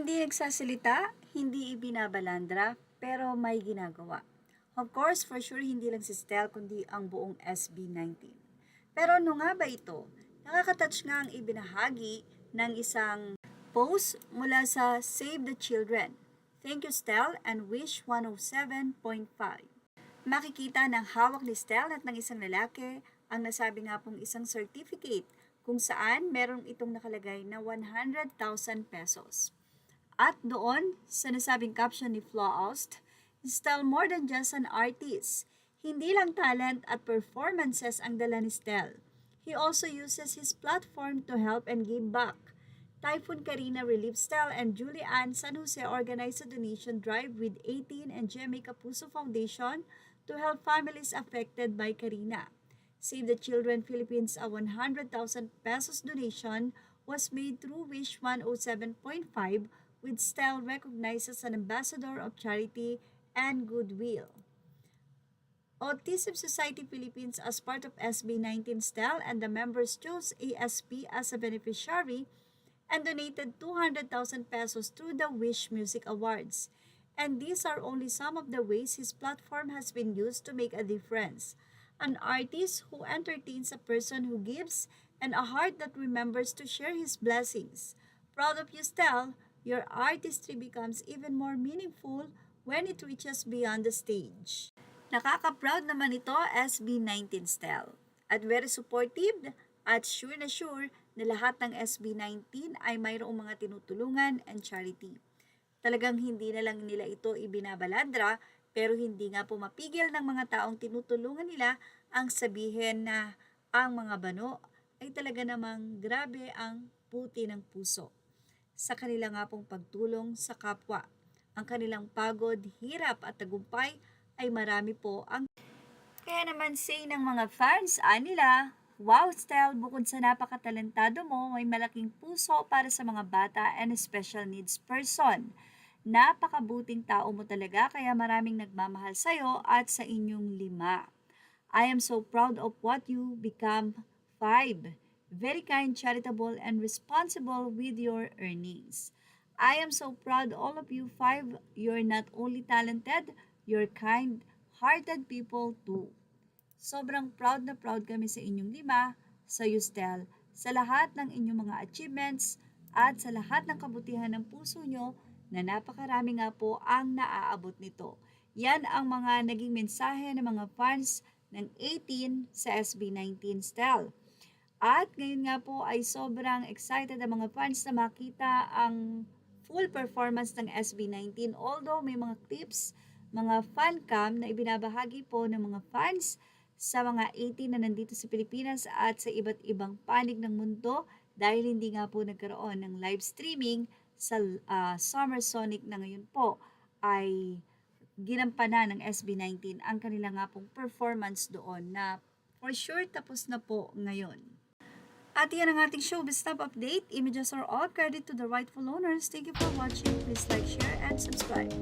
Hindi nagsasalita, hindi ibinabalandra, pero may ginagawa. Of course, for sure, hindi lang si Stel, kundi ang buong SB19. Pero ano nga ba ito? Nakakatouch nga ang ibinahagi ng isang post mula sa Save the Children. Thank you, Stel, and Wish 107.5. Makikita ng hawak ni Stel at ng isang lalaki ang nasabi nga pong isang certificate kung saan meron itong nakalagay na 100,000 pesos. At doon, sa nasabing caption ni Flo Aust, Stel more than just an artist. Hindi lang talent at performances ang dala ni Stel. He also uses his platform to help and give back. Typhoon Karina Relief Stel and Julie Ann San Jose organized a donation drive with 18 and GMA Kapuso Foundation to help families affected by Karina. Save the Children Philippines a 100,000 pesos donation was made through Wish 107.5 with Stel recognized as an ambassador of charity and goodwill. Autism Society Philippines as part of SB19 Stel and the members chose ASP as a beneficiary and donated 200,000 pesos through the Wish Music Awards. And these are only some of the ways his platform has been used to make a difference. An artist who entertains a person who gives and a heart that remembers to share his blessings. Proud of you, Stel. Your artistry becomes even more meaningful when it reaches beyond the stage. Nakaka-proud naman ito SB19 Stel. At very supportive at sure na lahat ng SB19 ay mayroong mga tinutulungan and charity. Talagang hindi na lang nila ito ibinabaladra pero hindi nga po mapigil ng mga taong tinutulungan nila ang sabihin na ang mga bano ay talaga namang grabe ang puti ng puso. Sa kanila nga pong pagtulong sa kapwa. Ang kanilang pagod, hirap at tagumpay ay marami po ang kaya naman say ng mga fans nila, wow Stel, bukod sa napakatalentado mo, may malaking puso para sa mga bata and special needs person. Napakabuting tao mo talaga kaya maraming nagmamahal sa'yo at sa inyong 5. I am so proud of what you become. 5. Very kind, charitable, and responsible with your earnings. I am so proud all of you 5. You're not only talented, you're kind-hearted people too. Sobrang proud na proud kami sa inyong 5, sa Stel, sa lahat ng inyong mga achievements at sa lahat ng kabutihan ng puso nyo na napakarami nga po ang naaabot nito. Yan ang mga naging mensahe ng mga fans ng 18 sa SB19 Stel. At ngayon nga po ay sobrang excited ang mga fans na makita ang full performance ng SB19. Although may mga clips, mga fan cam na ibinabahagi po ng mga fans sa mga 18 na nandito sa Pilipinas at sa iba't ibang panig ng mundo dahil hindi nga po nagkaroon ng live streaming sa Summer Sonic na ngayon po ay ginampanan ng SB19 ang kanila nga pong performance doon na for sure tapos na po ngayon. At yan ang ating showbiz top update. Images are all credit to the rightful owners. Thank you for watching. Please like, share, and subscribe.